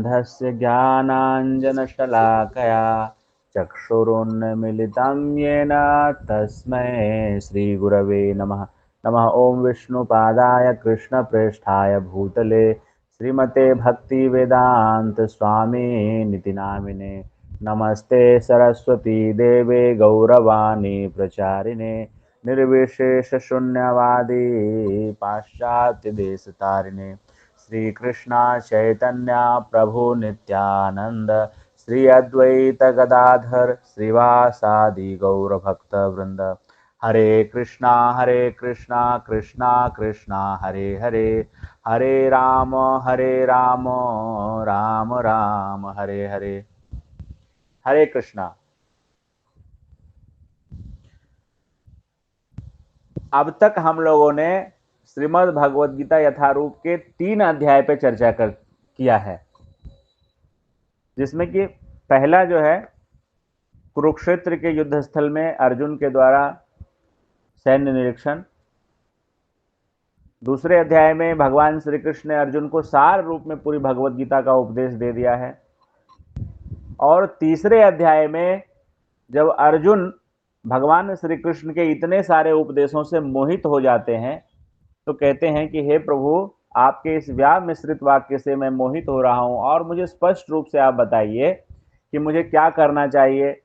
बोधस्य ज्ञानाञ्जनशलाकया चक्षुरुन्मीलितं येन तस्मै श्रीगुरवे नमः। नमः ओं विष्णुपादाय कृष्णप्रेष्ठाय भूतले श्रीमते भक्तिवेदांत स्वामी निति नामिने। नमस्ते सरस्वती देवे गौरवाणी प्रचारिणे निर्विशेष शून्यवादी पाश्चात्य देश तारिणे। श्री कृष्णा चैतन्य प्रभु नित्यानंद श्री अद्वैत गदाधर श्रीवासादि गौर भक्त वृंद। हरे कृष्णा कृष्णा कृष्णा हरे हरे, हरे राम राम राम हरे हरे। हरे कृष्णा। अब तक हम लोगों ने श्रीमद् भगवद गीता यथारूप के 3 अध्याय पे चर्चा किया है, जिसमें कि पहला जो है कुरुक्षेत्र के युद्ध स्थल में अर्जुन के द्वारा सैन्य निरीक्षण। दूसरे अध्याय में भगवान श्री कृष्ण ने अर्जुन को सार रूप में पूरी भगवद गीता का उपदेश दे दिया है। और तीसरे अध्याय में जब अर्जुन भगवान श्री कृष्ण के इतने सारे उपदेशों से मोहित हो जाते हैं तो कहते हैं कि हे प्रभु, आपके इस व्यास मिश्रित वाक्य से मैं मोहित हो रहा हूं और मुझे स्पष्ट रूप से आप बताइए कि मुझे क्या करना चाहिए।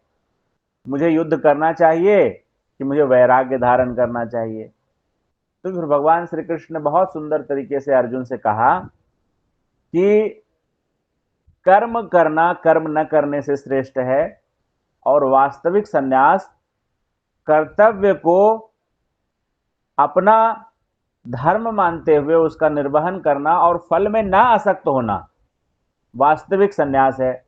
मुझे युद्ध करना चाहिए कि मुझे वैराग्य धारण करना चाहिए। तो फिर भगवान श्री कृष्ण ने बहुत सुंदर तरीके से अर्जुन से कहा कि कर्म करना कर्म न करने से श्रेष्ठ है और वास्तविक संन्यास कर्तव्य को अपना धर्म मानते हुए उसका निर्वहन करना और फल में ना आसक्त होना वास्तविक संन्यास है।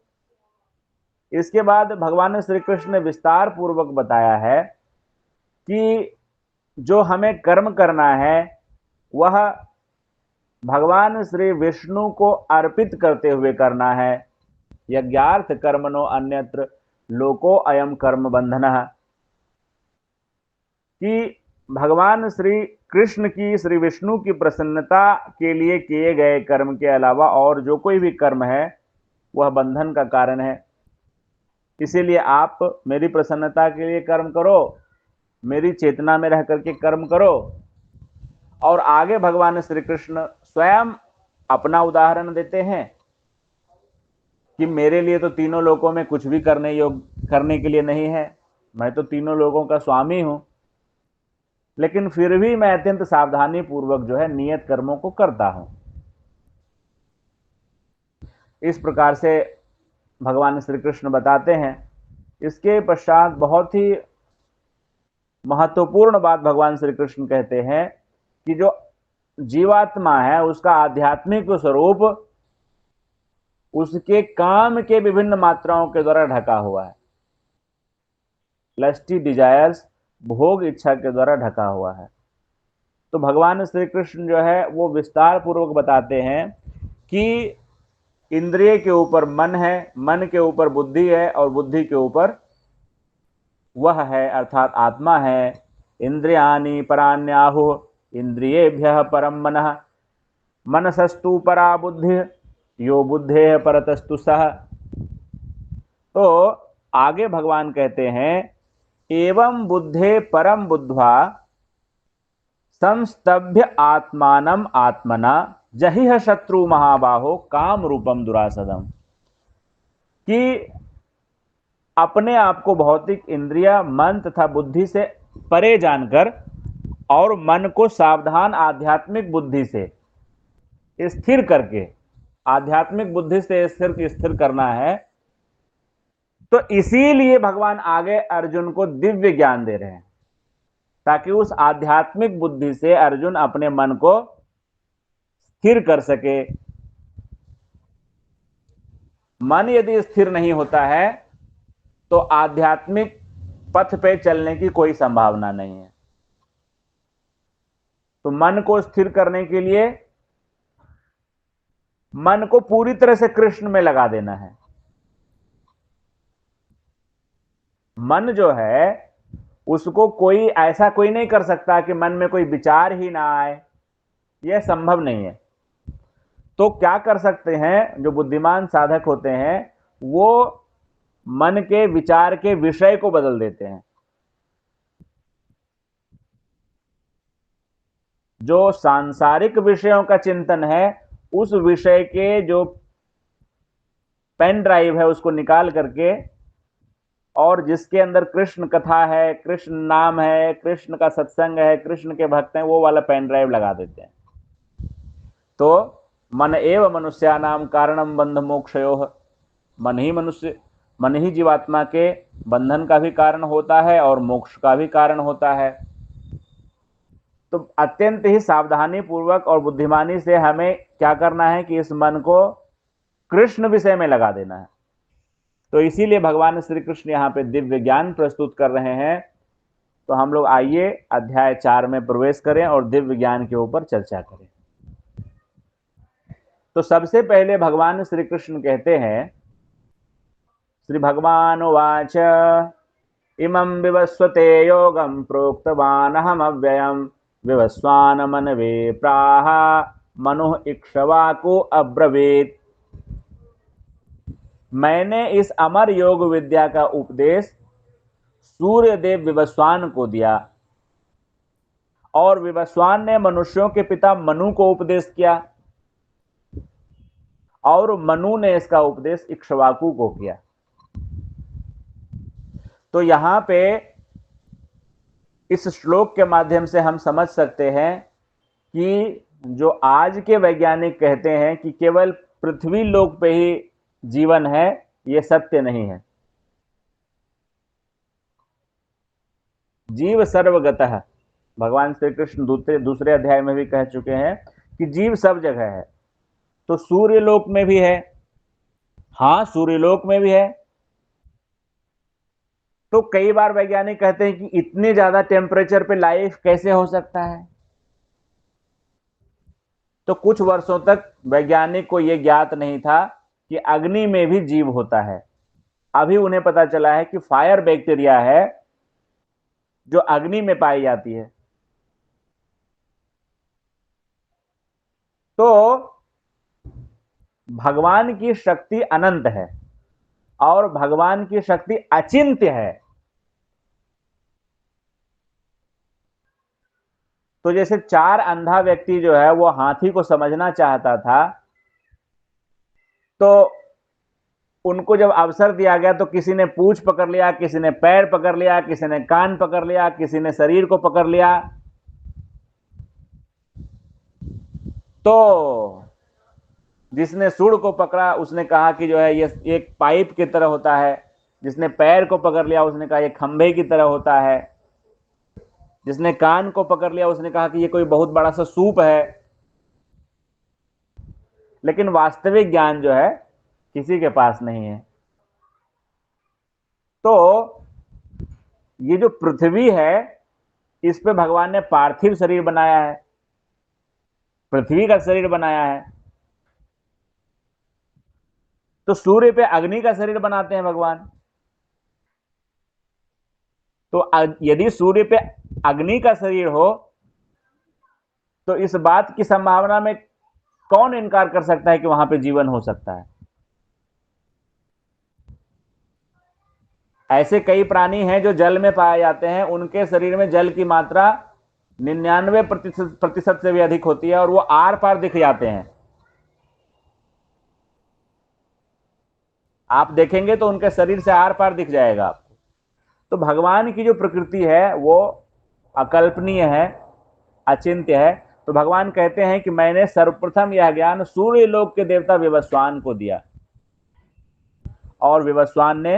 इसके बाद भगवान श्री कृष्ण ने विस्तार पूर्वक बताया है कि जो हमें कर्म करना है वह भगवान श्री विष्णु को अर्पित करते हुए करना है। यज्ञार्थ कर्मणो अन्यत्र लोको अयम कर्म बंधनः, कि भगवान श्री कृष्ण की, श्री विष्णु की प्रसन्नता के लिए किए गए कर्म के अलावा और जो कोई भी कर्म है वह बंधन का कारण है। इसीलिए आप मेरी प्रसन्नता के लिए कर्म करो, मेरी चेतना में रह करके कर्म करो। और आगे भगवान श्री कृष्ण स्वयं अपना उदाहरण देते हैं कि मेरे लिए तो तीनों लोकों में कुछ भी करने के लिए नहीं है, मैं तो तीनों लोगों का स्वामी हूं, लेकिन फिर भी मैं अत्यंत सावधानी पूर्वक जो है नियत कर्मों को करता हूं। इस प्रकार से भगवान श्री कृष्ण बताते हैं। इसके पश्चात बहुत ही महत्वपूर्ण बात भगवान श्री कृष्ण कहते हैं कि जो जीवात्मा है उसका आध्यात्मिक स्वरूप उसके काम के विभिन्न मात्राओं के द्वारा ढका हुआ है। लस्टी डिजायर्स, भोग इच्छा के द्वारा ढका हुआ है। तो भगवान श्री कृष्ण जो है वो विस्तार पूर्वक बताते हैं कि इंद्रिय के ऊपर मन है, मन के ऊपर बुद्धि है और बुद्धि के ऊपर वह है अर्थात आत्मा है। इंद्रियाणि पराण्याहु इंद्रियेभ्यः परम मनः, मनसस्तु परा बुद्धि यो बुद्धेः परतस्तु सः। तो आगे भगवान कहते हैं एवं बुद्धे परम बुद्ध्वा संस्तभ्य आत्मानम आत्मना जहिह शत्रु महाबाहो काम रूपम दुरासदम, कि अपने आप को भौतिक इंद्रिया, मन तथा बुद्धि से परे जानकर और मन को सावधान आध्यात्मिक बुद्धि से स्थिर करके, आध्यात्मिक बुद्धि से स्थिर करना है। तो इसीलिए भगवान आगे अर्जुन को दिव्य ज्ञान दे रहे हैं ताकि उस आध्यात्मिक बुद्धि से अर्जुन अपने मन को स्थिर कर सके। मन यदि स्थिर नहीं होता है तो आध्यात्मिक पथ पे चलने की कोई संभावना नहीं है। तो मन को स्थिर करने के लिए मन को पूरी तरह से कृष्ण में लगा देना है। मन जो है उसको कोई नहीं कर सकता कि मन में कोई विचार ही ना आए, यह संभव नहीं है। तो क्या कर सकते हैं, जो बुद्धिमान साधक होते हैं वो मन के विचार के विषय को बदल देते हैं। जो सांसारिक विषयों का चिंतन है, उस विषय के जो पेन ड्राइव है उसको निकाल करके, और जिसके अंदर कृष्ण कथा है, कृष्ण नाम है, कृष्ण का सत्संग है, कृष्ण के भक्त हैं, वो वाला पेन ड्राइव लगा देते हैं। तो मन एव मनुष्यानाम कारणम बंध मोक्षयोः, मन ही जीवात्मा के बंधन का भी कारण होता है और मोक्ष का भी कारण होता है। तो अत्यंत ही सावधानी पूर्वक और बुद्धिमानी से हमें क्या करना है कि इस मन को कृष्ण विषय में लगा देना है। तो इसीलिए भगवान श्री कृष्ण यहाँ पे दिव्य ज्ञान प्रस्तुत कर रहे हैं। तो हम लोग आइए अध्याय 4 में प्रवेश करें और दिव्य ज्ञान के ऊपर चर्चा करें। तो सबसे पहले भगवान श्री कृष्ण कहते हैं, श्री भगवान उवाच इमं विवस्वते योगं प्रोक्तवानहमव्ययं विवस्वान मनवे प्राह मनुः इक्ष्वाकु अब्रवीत्। मैंने इस अमर योग विद्या का उपदेश सूर्यदेव विवस्वान को दिया, और विवस्वान ने मनुष्यों के पिता मनु को उपदेश किया, और मनु ने इसका उपदेश इक्ष्वाकु को किया। तो यहां पे इस श्लोक के माध्यम से हम समझ सकते हैं कि जो आज के वैज्ञानिक कहते हैं कि केवल पृथ्वी लोक पे ही जीवन है, यह सत्य नहीं है। जीव सर्वगतः, भगवान श्री कृष्ण दूसरे अध्याय में भी कह चुके हैं कि जीव सब जगह है। तो सूर्यलोक में भी है, हाँ सूर्यलोक में भी है। तो कई बार वैज्ञानिक कहते हैं कि इतने ज्यादा टेम्परेचर पे लाइफ कैसे हो सकता है। तो कुछ वर्षों तक वैज्ञानिक को यह ज्ञात नहीं था कि अग्नि में भी जीव होता है। अभी उन्हें पता चला है कि फायर बैक्टीरिया है जो अग्नि में पाई जाती है। तो भगवान की शक्ति अनंत है और भगवान की शक्ति अचिंत्य है। तो जैसे चार अंधा व्यक्ति जो है वो हाथी को समझना चाहता था, तो उनको जब अवसर दिया गया तो किसी ने पूंछ पकड़ लिया, किसी ने पैर पकड़ लिया, किसी ने कान पकड़ लिया, किसी ने शरीर को पकड़ लिया। तो जिसने सूंड को पकड़ा उसने कहा कि जो है ये एक पाइप की तरह होता है। जिसने पैर को पकड़ लिया उसने कहा ये खंभे की तरह होता है। जिसने कान को पकड़ लिया उसने कहा कि ये कोई बहुत बड़ा सा सूप है। लेकिन वास्तविक ज्ञान जो है किसी के पास नहीं है। तो ये जो पृथ्वी है इस पे भगवान ने पार्थिव शरीर बनाया है, पृथ्वी का शरीर बनाया है। तो सूर्य पे अग्नि का शरीर बनाते हैं भगवान। तो यदि सूर्य पे अग्नि का शरीर हो तो इस बात की संभावना में कौन इनकार कर सकता है कि वहां पे जीवन हो सकता है। ऐसे कई प्राणी हैं जो जल में पाए जाते हैं, उनके शरीर में जल की मात्रा 99% से भी अधिक होती है और वो आर पार दिख जाते हैं। आप देखेंगे तो उनके शरीर से आर पार दिख जाएगा आपको। तो भगवान की जो प्रकृति है वो अकल्पनीय है, अचिंत्य है। तो भगवान कहते हैं कि मैंने सर्वप्रथम यह ज्ञान सूर्य लोक के देवता विवस्वान को दिया, और विवस्वान ने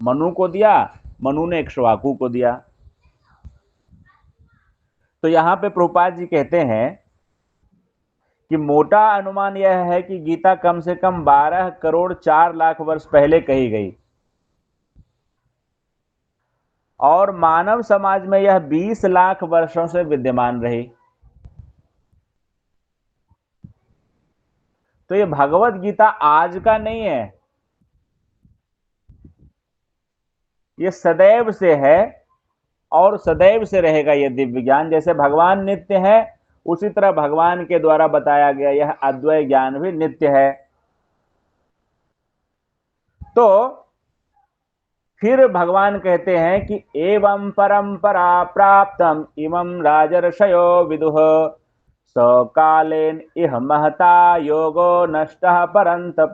मनु को दिया, मनु ने इक्ष्वाकु को दिया। तो यहां पे प्रभुपाद जी कहते हैं कि मोटा अनुमान यह है कि गीता कम से कम 12 करोड़ 4 लाख वर्ष पहले कही गई, और मानव समाज में यह 20 लाख वर्षों से विद्यमान रही। तो ये भगवत गीता आज का नहीं है, ये सदैव से है और सदैव से रहेगा। ये दिव्य ज्ञान जैसे भगवान नित्य है, उसी तरह भगवान के द्वारा बताया गया यह अद्वैय ज्ञान भी नित्य है। तो फिर भगवान कहते हैं कि एवं परंपरा प्राप्तम इमं राजर्षयो विदुः सकालेन इह महता योगो नष्टः परंतप।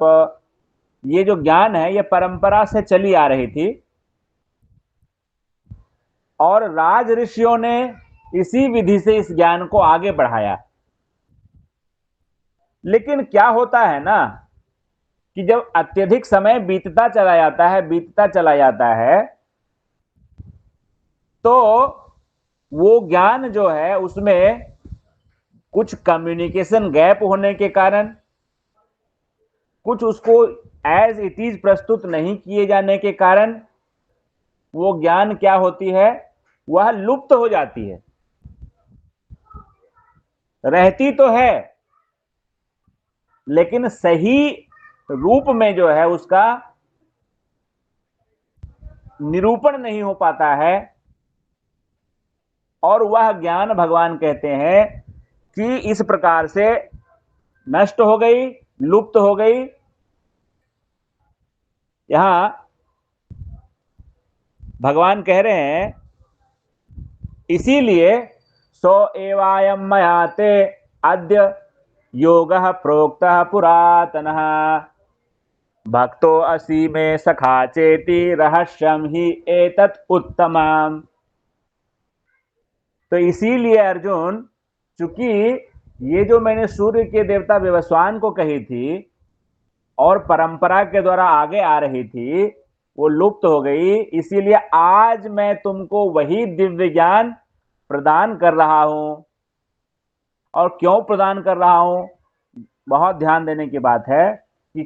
ये जो ज्ञान है ये परंपरा से चली आ रही थी और राज ऋषियों ने इसी विधि से इस ज्ञान को आगे बढ़ाया। लेकिन क्या होता है ना कि जब अत्यधिक समय बीतता चला जाता है तो वो ज्ञान जो है उसमें कुछ कम्युनिकेशन गैप होने के कारण, कुछ उसको एज इट इज प्रस्तुत नहीं किए जाने के कारण वो ज्ञान क्या होती है, वह लुप्त हो जाती है। रहती तो है लेकिन सही रूप में जो है उसका निरूपण नहीं हो पाता है और वह ज्ञान भगवान कहते हैं कि इस प्रकार से नष्ट हो गई, लुप्त हो गई। यहां भगवान कह रहे हैं इसीलिए सो एवायम मयाते अद्य योगः प्रोक्तः पुरातनः भक्तो असि में सखा चेति रहस्यम ही एतत् उत्तमम्। तो इसीलिए अर्जुन, चूंकि ये जो मैंने सूर्य के देवता विवस्वान को कही थी और परंपरा के द्वारा आगे आ रही थी, वो लुप्त हो गई, इसीलिए आज मैं तुमको वही दिव्य ज्ञान प्रदान कर रहा हूं। और क्यों प्रदान कर रहा हूं, बहुत ध्यान देने की बात है कि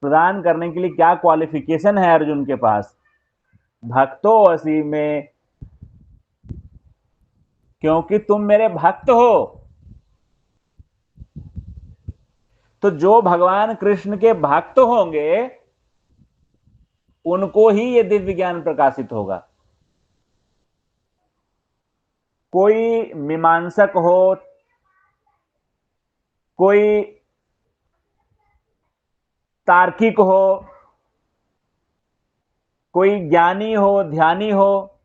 प्रदान करने के लिए क्या क्वालिफिकेशन है अर्जुन के पास। भक्तो असी में, क्योंकि तुम मेरे भक्त हो। तो जो भगवान कृष्ण के भक्त होंगे उनको ही ये दिव्य ज्ञान प्रकाशित होगा। कोई मीमांसक हो, कोई तार्किक हो, कोई ज्ञानी हो, ध्यानी हो,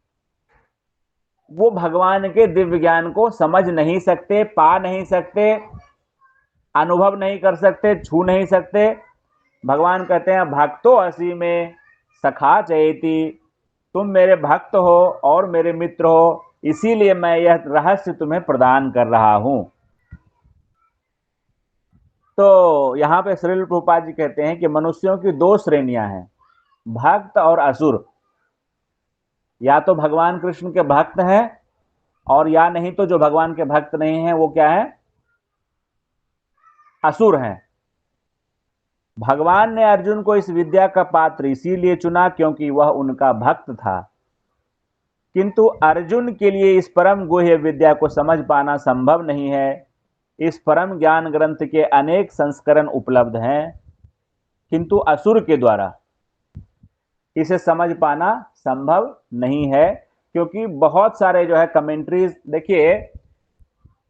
वो भगवान के दिव्य ज्ञान को समझ नहीं सकते, पा नहीं सकते, अनुभव नहीं कर सकते, छू नहीं सकते। भगवान कहते हैं भक्तो असी में सखा चेति, तुम मेरे भक्त हो और मेरे मित्र हो, इसीलिए मैं यह रहस्य तुम्हें प्रदान कर रहा हूं। तो यहां पे श्रील प्रभुपाद जी कहते हैं कि मनुष्यों की दो श्रेणियां हैं, भक्त और असुर। या तो भगवान कृष्ण के भक्त हैं और या नहीं तो जो भगवान के भक्त नहीं हैं वो क्या है, असुर हैं। भगवान ने अर्जुन को इस विद्या का पात्र इसीलिए चुना क्योंकि वह उनका भक्त था, किंतु अर्जुन के लिए इस परम गुह्य विद्या को समझ पाना संभव नहीं है। इस परम ज्ञान ग्रंथ के अनेक संस्करण उपलब्ध हैं, किंतु असुर के द्वारा इसे समझ पाना संभव नहीं है, क्योंकि बहुत सारे जो है कमेंट्रीज, देखिए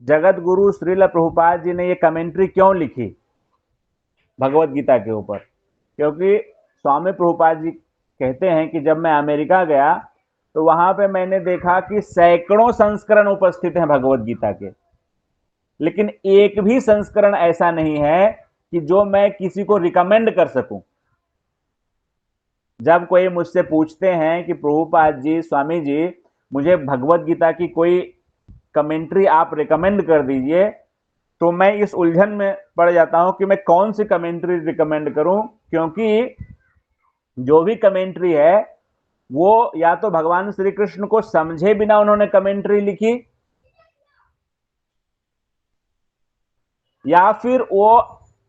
जगत गुरु श्रील प्रभुपाद जी ने ये कमेंट्री क्यों लिखी भगवत गीता के ऊपर, क्योंकि स्वामी प्रभुपाद जी कहते हैं कि जब मैं अमेरिका गया तो वहां पे मैंने देखा कि सैकड़ों संस्करण उपस्थित हैं भगवत गीता के, लेकिन एक भी संस्करण ऐसा नहीं है कि जो मैं किसी को रिकमेंड कर सकूं। जब कोई मुझसे पूछते हैं कि प्रभुपाद जी, स्वामी जी, मुझे भगवत गीता की कोई कमेंट्री आप रिकमेंड कर दीजिए, तो मैं इस उलझन में पड़ जाता हूं कि मैं कौन सी कमेंट्री रिकमेंड करूं, क्योंकि जो भी कमेंट्री है वो या तो भगवान श्री कृष्ण को समझे बिना उन्होंने कमेंट्री लिखी, या फिर वो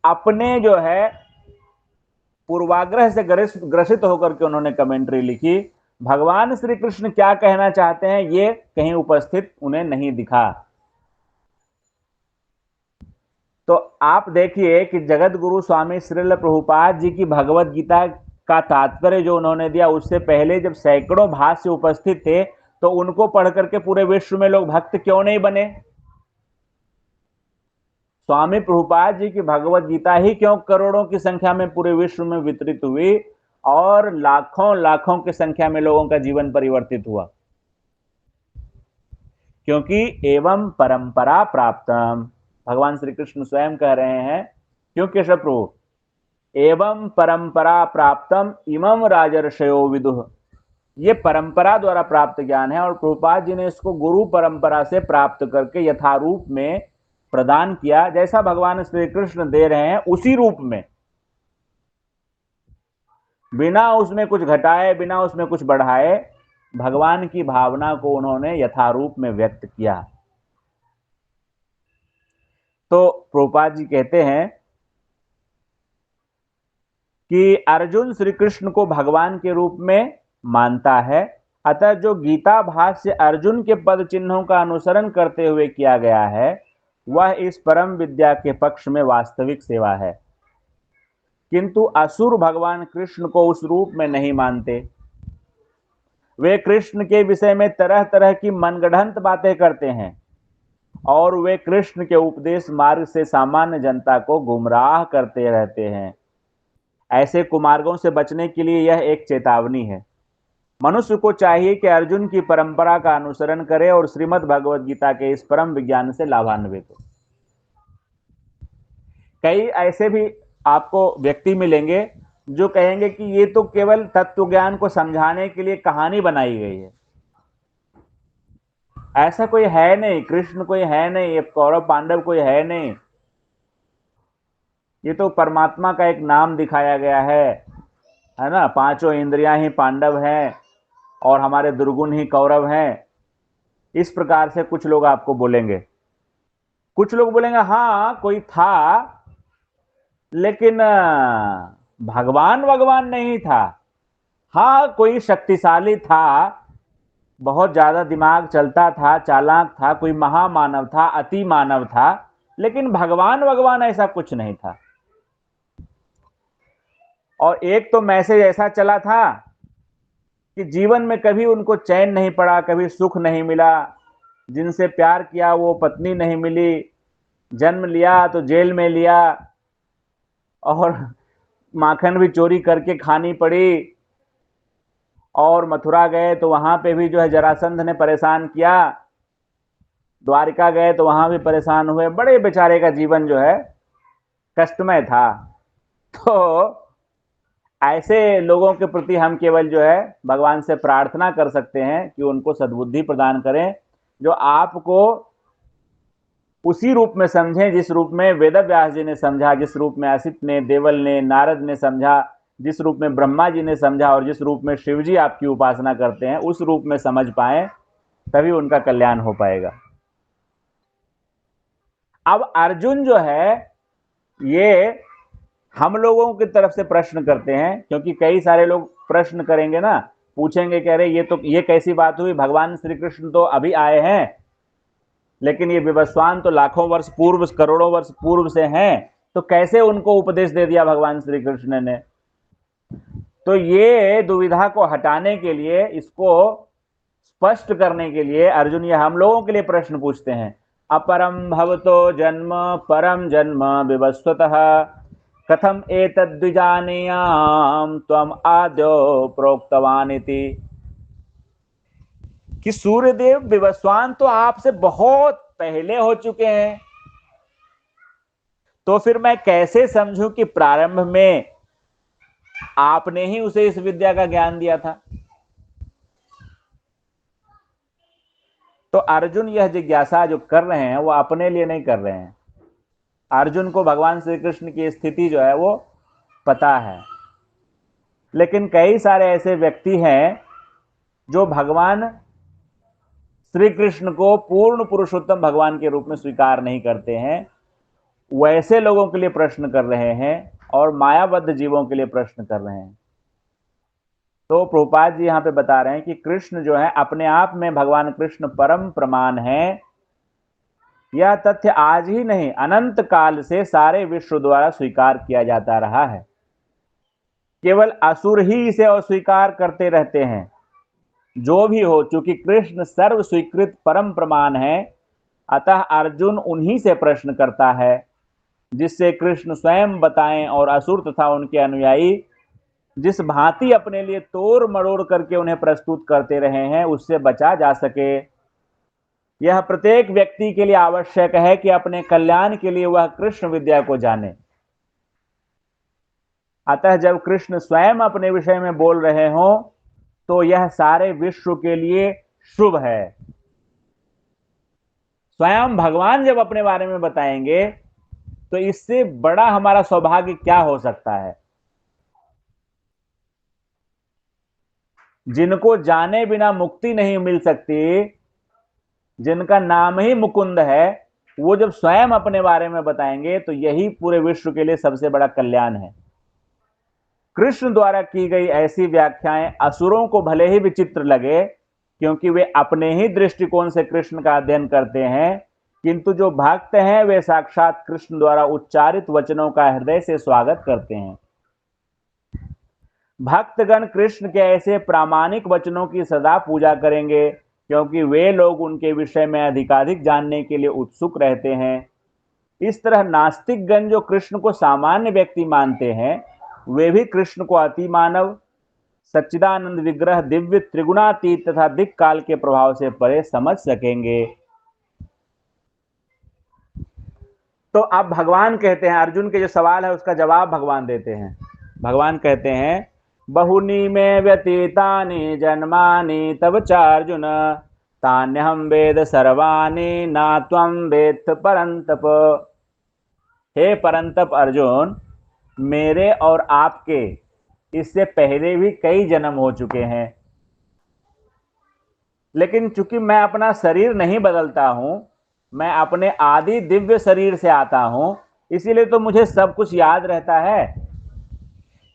अपने जो है पूर्वाग्रह से ग्रसित होकर के उन्होंने कमेंट्री लिखी। भगवान श्री कृष्ण क्या कहना चाहते हैं ये कहीं उपस्थित उन्हें नहीं दिखा। तो आप देखिए कि जगत गुरु स्वामी श्रील प्रभुपाद जी की भगवत गीता का तात्पर्य जो उन्होंने दिया, उससे पहले जब सैकड़ों भाष्य उपस्थित थे तो उनको पढ़ करके पूरे विश्व में लोग भक्त क्यों नहीं बने। स्वामी प्रभुपाद जी की भगवत गीता ही क्यों करोड़ों की संख्या में पूरे विश्व में वितरित हुई और लाखों लाखों की संख्या में लोगों का जीवन परिवर्तित हुआ? क्योंकि एवं परंपरा प्राप्तम, भगवान श्री कृष्ण स्वयं कह रहे हैं, क्यों केशव प्रभु? एवं परंपरा प्राप्तम इमं राजर्षयो विदुः, ये परंपरा द्वारा प्राप्त ज्ञान है और प्रभुपाद जी ने इसको गुरु परंपरा से प्राप्त करके यथारूप में प्रदान किया, जैसा भगवान श्री कृष्ण दे रहे हैं उसी रूप में, बिना उसमें कुछ घटाए, बिना उसमें कुछ बढ़ाए, भगवान की भावना को उन्होंने यथारूप में व्यक्त किया। तो प्रभुपाद जी कहते हैं कि अर्जुन श्री कृष्ण को भगवान के रूप में मानता है, अतः जो गीता भाष्य अर्जुन के पद चिन्हों का अनुसरण करते हुए किया गया है वह इस परम विद्या के पक्ष में वास्तविक सेवा है। किंतु असुर भगवान कृष्ण को उस रूप में नहीं मानते। वे कृष्ण के विषय में तरह तरह की मनगढ़ंत बातें करते हैं और वे कृष्ण के उपदेश मार्ग से सामान्य जनता को गुमराह करते रहते हैं। ऐसे कुमार्गों से बचने के लिए यह एक चेतावनी है। मनुष्य को चाहिए कि अर्जुन की परंपरा का अनुसरण करे और श्रीमद् भगवद गीता के इस परम विज्ञान से लाभान्वित हो। कई ऐसे भी आपको व्यक्ति मिलेंगे जो कहेंगे कि ये तो केवल तत्व ज्ञान को समझाने के लिए कहानी बनाई गई है, ऐसा कोई है नहीं, कृष्ण कोई है नहीं, ये कौरव पांडव कोई है नहीं, ये तो परमात्मा का एक नाम दिखाया गया है ना, पांचों इंद्रियां ही पांडव हैं और हमारे दुर्गुण ही कौरव हैं। इस प्रकार से कुछ लोग आपको बोलेंगे। कुछ लोग बोलेंगे हाँ कोई था लेकिन भगवान नहीं था। हाँ कोई शक्तिशाली था, बहुत ज्यादा दिमाग चलता था, चालाक था, कोई महामानव था, अति मानव था, लेकिन भगवान ऐसा कुछ नहीं था। और एक तो मैसेज ऐसा चला था कि जीवन में कभी उनको चैन नहीं पड़ा, कभी सुख नहीं मिला, जिनसे प्यार किया वो पत्नी नहीं मिली, जन्म लिया तो जेल में लिया और माखन भी चोरी करके खानी पड़ी, और मथुरा गए तो वहां पे भी जो है जरासंध ने परेशान किया, द्वारिका गए तो वहां भी परेशान हुए, बड़े बेचारे का जीवन जो है कष्टमय था। तो ऐसे लोगों के प्रति हम केवल जो है भगवान से प्रार्थना कर सकते हैं कि उनको सद्बुद्धि प्रदान करें, जो आपको उसी रूप में समझें जिस रूप में वेद व्यास जी ने समझा, जिस रूप में असित ने, देवल ने, नारद ने समझा, जिस रूप में ब्रह्मा जी ने समझा और जिस रूप में शिव जी आपकी उपासना करते हैं उस रूप में समझ पाए, तभी उनका कल्याण हो पाएगा। अब अर्जुन जो है ये हम लोगों की तरफ से प्रश्न करते हैं, क्योंकि कई सारे लोग प्रश्न करेंगे ना, पूछेंगे कह रहे ये कैसी बात हुई, भगवान श्री कृष्ण तो अभी आए हैं लेकिन ये विवस्वान तो लाखों वर्ष पूर्व, करोड़ों वर्ष पूर्व से हैं, तो कैसे उनको उपदेश दे दिया भगवान श्री कृष्ण ने? तो ये दुविधा को हटाने के लिए, इसको स्पष्ट करने के लिए अर्जुन ये हम लोगों के लिए प्रश्न पूछते हैं। अपरम भवतो जन्म परम जन्म विवस्वतः कथम एतद्विजानीयाम त्वम आद्यो प्रोक्तवान इति, कि सूर्यदेव विवस्वान तो आपसे बहुत पहले हो चुके हैं, तो फिर मैं कैसे समझूं कि प्रारंभ में आपने ही उसे इस विद्या का ज्ञान दिया था? तो अर्जुन यह जिज्ञासा जो कर रहे हैं वो अपने लिए नहीं कर रहे हैं। अर्जुन को भगवान श्री कृष्ण की स्थिति जो है वो पता है, लेकिन कई सारे ऐसे व्यक्ति हैं जो भगवान श्री कृष्ण को पूर्ण पुरुषोत्तम भगवान के रूप में स्वीकार नहीं करते हैं। वैसे लोगों के लिए प्रश्न कर रहे हैं और मायाबद्ध जीवों के लिए प्रश्न कर रहे हैं। तो प्रभुपाद जी यहां पे बता रहे हैं कि कृष्ण जो है अपने आप में, भगवान कृष्ण परम प्रमाण है। यह तथ्य आज ही नहीं, अनंत काल से सारे विश्व द्वारा स्वीकार किया जाता रहा है। केवल असुर ही इसे अस्वीकार करते रहते हैं। जो भी हो, चूंकि कृष्ण सर्व स्वीकृत परम प्रमाण है, अतः अर्जुन उन्हीं से प्रश्न करता है जिससे कृष्ण स्वयं बताएं और असुर तथा उनके अनुयायी जिस भांति अपने लिए तोड़ मरोड़ करके उन्हें प्रस्तुत करते रहे हैं उससे बचा जा सके। यह प्रत्येक व्यक्ति के लिए आवश्यक है कि अपने कल्याण के लिए वह कृष्ण विद्या को जाने। अतः जब कृष्ण स्वयं अपने विषय में बोल रहे हों तो यह सारे विश्व के लिए शुभ है। स्वयं भगवान जब अपने बारे में बताएंगे तो इससे बड़ा हमारा सौभाग्य क्या हो सकता है। जिनको जाने बिना मुक्ति नहीं मिल सकती, जिनका नाम ही मुकुंद है, वो जब स्वयं अपने बारे में बताएंगे तो यही पूरे विश्व के लिए सबसे बड़ा कल्याण है। कृष्ण द्वारा की गई ऐसी व्याख्याएं असुरों को भले ही विचित्र लगे, क्योंकि वे अपने ही दृष्टिकोण से कृष्ण का अध्ययन करते हैं, किंतु जो भक्त हैं वे साक्षात कृष्ण द्वारा उच्चारित वचनों का हृदय से स्वागत करते हैं। भक्तगण कृष्ण के ऐसे प्रामाणिक वचनों की सदा पूजा करेंगे, क्योंकि वे लोग उनके विषय में अधिकाधिक जानने के लिए उत्सुक रहते हैं। इस तरह नास्तिकगण जो कृष्ण को सामान्य व्यक्ति मानते हैं, वे भी कृष्ण को अति मानव, सच्चिदानंद विग्रह, दिव्य, त्रिगुणातीत तथा दिक् काल के प्रभाव से परे समझ सकेंगे। तो अब भगवान कहते हैं, अर्जुन के जो सवाल है उसका जवाब भगवान देते हैं। भगवान कहते हैं, बहुनी में व्यतीतानि जन्मानि तव चार्जुन तान्यहं वेद सर्वाणि ना त्वं वेत्थ परंतप। हे परंतप अर्जुन, मेरे और आपके इससे पहले भी कई जन्म हो चुके हैं, लेकिन चूंकि मैं अपना शरीर नहीं बदलता हूं, मैं अपने आदि दिव्य शरीर से आता हूं, इसीलिए तो मुझे सब कुछ याद रहता है।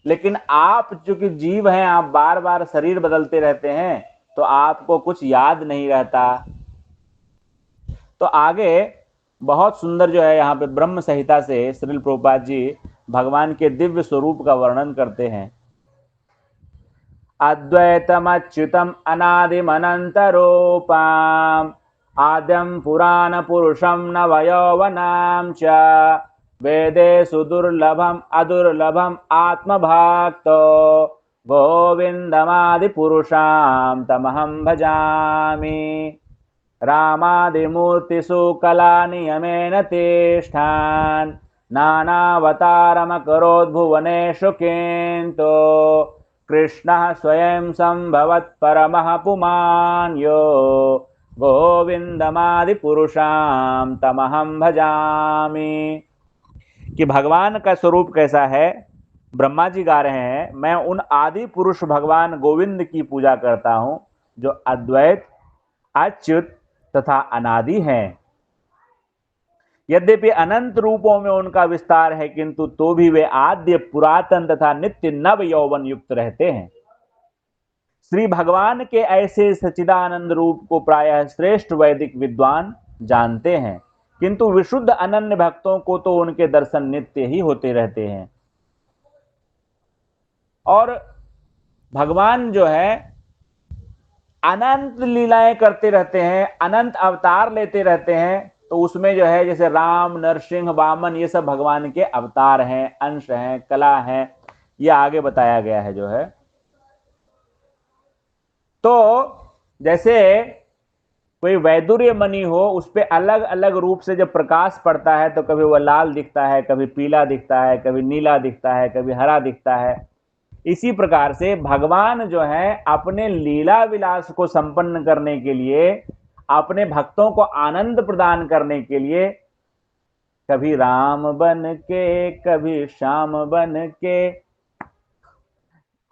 लेकिन आप चूंकि जीव हैं, आप बार बार शरीर बदलते रहते हैं, तो आपको कुछ याद नहीं रहता। तो आगे बहुत सुंदर जो है यहाँ पे ब्रह्म संहिता से श्रील प्रभुपाद जी भगवान के दिव्य स्वरूप का वर्णन करते हैं। अद्वैतमच्युतम अनादिमनंतरूपाम आद्यम पुराण पुरुषम नवयौवनाम च वेदेषु दुर्लभम अदुर्लभम आत्मभक्तो गोविंदमादि पुरुषाम तमहं भजामि। रामादिमूर्तिषु कलानियमेन तिष्ठान् नानावतारमकरोद्भुवनेषु किन्तु कृष्णः स्वयं संभवत् परमः पुमान्यो गोविंदमादि पुरुषाम तमहं भजामि। कि भगवान का स्वरूप कैसा है, ब्रह्मा जी गा रहे हैं, मैं उन आदि पुरुष भगवान गोविंद की पूजा करता हूं जो अद्वैत, अच्युत तथा अनादि हैं। यद्यपि अनंत रूपों में उनका विस्तार है, किंतु तो भी वे आद्य, पुरातन तथा नित्य नव यौवन युक्त रहते हैं। श्री भगवान के ऐसे सच्चिदानंद रूप को प्रायः श्रेष्ठ वैदिक विद्वान जानते हैं, किंतु विशुद्ध अनन्य भक्तों को तो उनके दर्शन नित्य ही होते रहते हैं। और भगवान जो है अनंत लीलाएं करते रहते हैं, अनंत अवतार लेते रहते हैं। तो उसमें जो है जैसे राम, नरसिंह, वामन, ये सब भगवान के अवतार हैं, अंश हैं, कला हैं, ये आगे बताया गया है जो है। तो जैसे कोई वैदुर्य मणि हो, उस पर अलग अलग रूप से जब प्रकाश पड़ता है तो कभी वह लाल दिखता है, कभी पीला दिखता है, कभी नीला दिखता है, कभी हरा दिखता है। इसी प्रकार से भगवान जो है अपने लीला विलास को संपन्न करने के लिए, अपने भक्तों को आनंद प्रदान करने के लिए कभी राम बन के, कभी श्याम बन के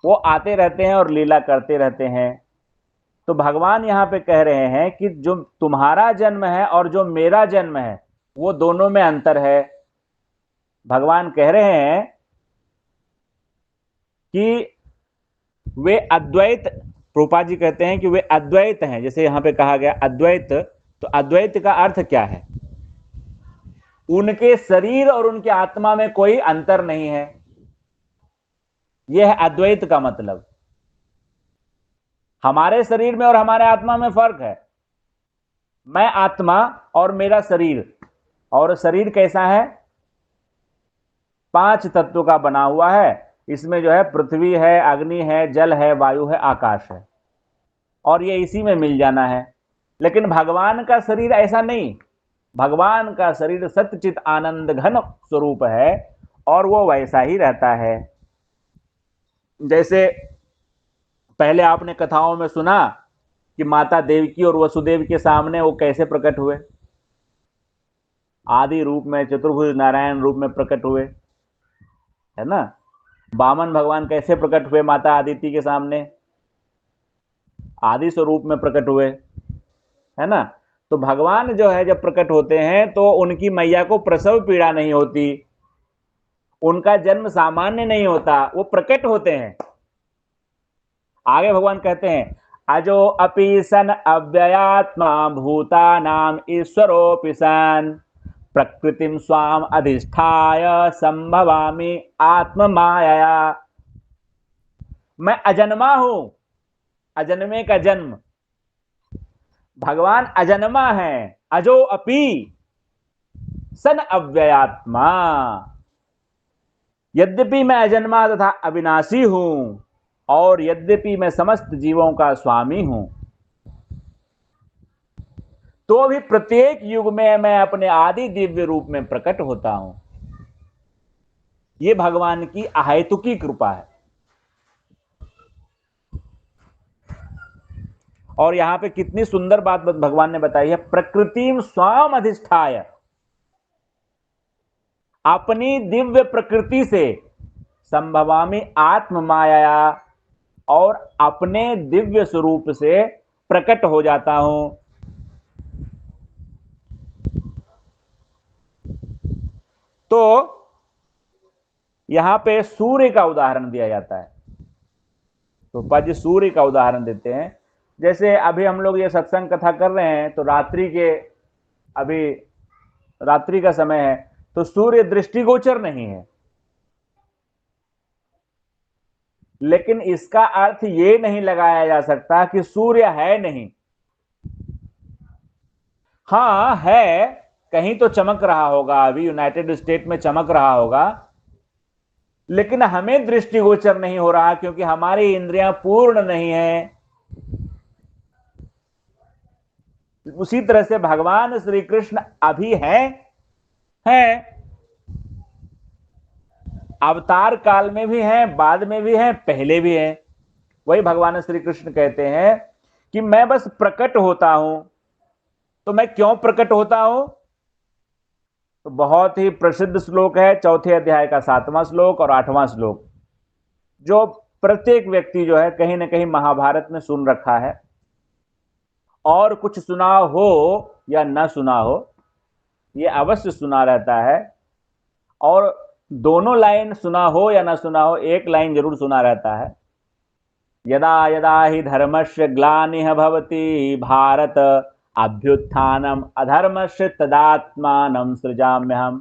वो आते रहते हैं और लीला करते रहते हैं। तो भगवान यहां पे कह रहे हैं कि जो तुम्हारा जन्म है और जो मेरा जन्म है, वो दोनों में अंतर है। भगवान कह रहे हैं कि वे अद्वैत, प्रभुपाद जी कहते हैं कि वे अद्वैत हैं। जैसे यहां पे कहा गया अद्वैत, तो अद्वैत का अर्थ क्या है? उनके शरीर और उनके आत्मा में कोई अंतर नहीं है, यह है अद्वैत का मतलब। हमारे शरीर में और हमारे आत्मा में फर्क है। मैं आत्मा और मेरा शरीर, और शरीर कैसा है? 5 तत्वों का बना हुआ है। इसमें जो है पृथ्वी है, अग्नि है, जल है, वायु है, आकाश है, और ये इसी में मिल जाना है। लेकिन भगवान का शरीर ऐसा नहीं। भगवान का शरीर सच्चित आनंद घन स्वरूप है और वो वैसा ही रहता है। जैसे पहले आपने कथाओं में सुना कि माता देवकी और वसुदेव के सामने वो कैसे प्रकट हुए, आदि रूप में, चतुर्भुज नारायण रूप में प्रकट हुए, है ना। वामन भगवान कैसे प्रकट हुए माता आदिति के सामने, आदि स्वरूप में प्रकट हुए, है ना। तो भगवान जो है जब प्रकट होते हैं तो उनकी मैया को प्रसव पीड़ा नहीं होती, उनका जन्म सामान्य नहीं होता, वो प्रकट होते हैं। आगे भगवान कहते हैं अजो अपि सन अव्ययात्मा भूतानाम ईश्वरोऽपि सन प्रकृतिम स्वाम अधिष्ठाय संभवामि आत्म मायया। मैं अजन्मा हूं, अजन्मे का जन्म, भगवान अजन्मा है। अजो अपि सन अव्ययात्मा, यद्यपि मैं अजन्मा तथा अविनाशी हूं और यद्यपि मैं समस्त जीवों का स्वामी हूं, तो भी प्रत्येक युग में मैं अपने आदि दिव्य रूप में प्रकट होता हूं। यह भगवान की अहेतुकी कृपा है। और यहां पे कितनी सुंदर बात भगवान ने बताई है, प्रकृतिम स्वाम अधिष्ठाय, अपनी दिव्य प्रकृति से संभवामि आत्म माया, और अपने दिव्य स्वरूप से प्रकट हो जाता हूं। तो यहां पे सूर्य का उदाहरण दिया जाता है। तो पाजी सूर्य का उदाहरण देते हैं। जैसे अभी हम लोग ये सत्संग कथा कर रहे हैं तो अभी रात्रि का समय है, तो सूर्य दृष्टिगोचर नहीं है, लेकिन इसका अर्थ ये नहीं लगाया जा सकता कि सूर्य है नहीं। हां है, कहीं तो चमक रहा होगा, अभी यूनाइटेड स्टेट में चमक रहा होगा, लेकिन हमें दृष्टिगोचर नहीं हो रहा क्योंकि हमारी इंद्रियां पूर्ण नहीं है। उसी तरह से भगवान श्री कृष्ण अभी हैं, अवतार काल में भी हैं, बाद में भी हैं, पहले भी हैं। वही भगवान श्री कृष्ण कहते हैं कि मैं बस प्रकट होता हूं। तो मैं क्यों प्रकट होता हूं? तो बहुत ही प्रसिद्ध श्लोक है, चौथे अध्याय का 7वां श्लोक और 8वां श्लोक, जो प्रत्येक व्यक्ति जो है कहीं ना कहीं महाभारत में सुन रखा है, और कुछ सुना हो या ना सुना हो, ये अवश्य सुना रहता है। और दोनों लाइन सुना हो या ना सुना हो, एक लाइन जरूर सुना रहता है, यदा यदा ही धर्मस्य ग्लानिः भवति भारत अभ्युत्थानम अधर्मस्य तदात्मानं सृजाम्यहम्।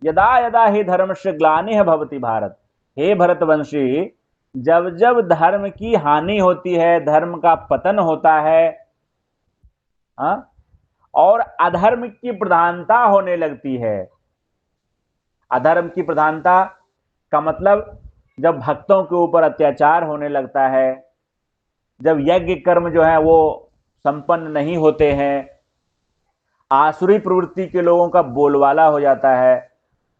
यदा यदा ही धर्मस्य ग्लानिः भवति भारत, हे भरतवंशी, जब जब धर्म की हानि होती है, धर्म का पतन होता है, और अधर्म की प्रधानता होने लगती है। अधर्म की प्रधानता का मतलब जब भक्तों के ऊपर अत्याचार होने लगता है, जब यज्ञ कर्म जो है वो संपन्न नहीं होते हैं, आसुरी प्रवृत्ति के लोगों का बोलबाला हो जाता है,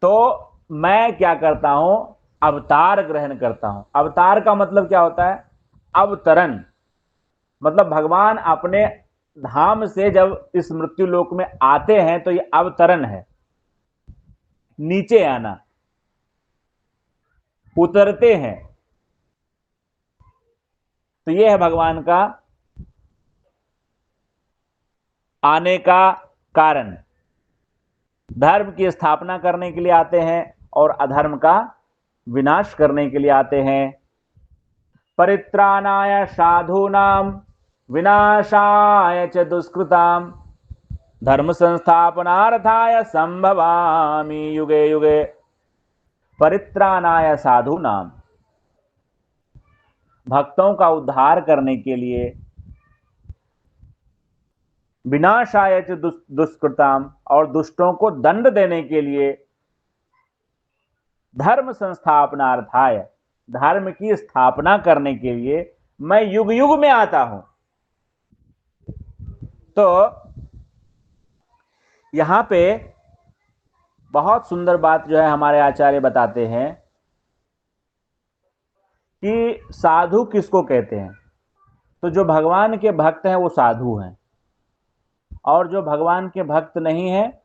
तो मैं क्या करता हूं? अवतार ग्रहण करता हूं। अवतार का मतलब क्या होता है? अवतरण, मतलब भगवान अपने धाम से जब इस मृत्यु लोक में आते हैं तो ये अवतरण है, नीचे आना, उतरते हैं। तो ये है भगवान का आने का कारण। धर्म की स्थापना करने के लिए आते हैं और अधर्म का विनाश करने के लिए आते हैं। परित्राणाय साधूनां विनाशाय च दुष्कृतां धर्म संस्थापनार्थाय संभवामि युगे युगे। परित्राणाय साधूनां, भक्तों का उद्धार करने के लिए, विनाशाय च दुष्कृताम, और दुष्टों को दंड देने के लिए, धर्म संस्थापनार्थाय, धर्म की स्थापना करने के लिए मैं युग युग में आता हूं। तो यहां पे बहुत सुंदर बात जो है हमारे आचार्य बताते हैं कि साधु किसको कहते हैं। तो जो भगवान के भक्त हैं वो साधु हैं, और जो भगवान के भक्त नहीं है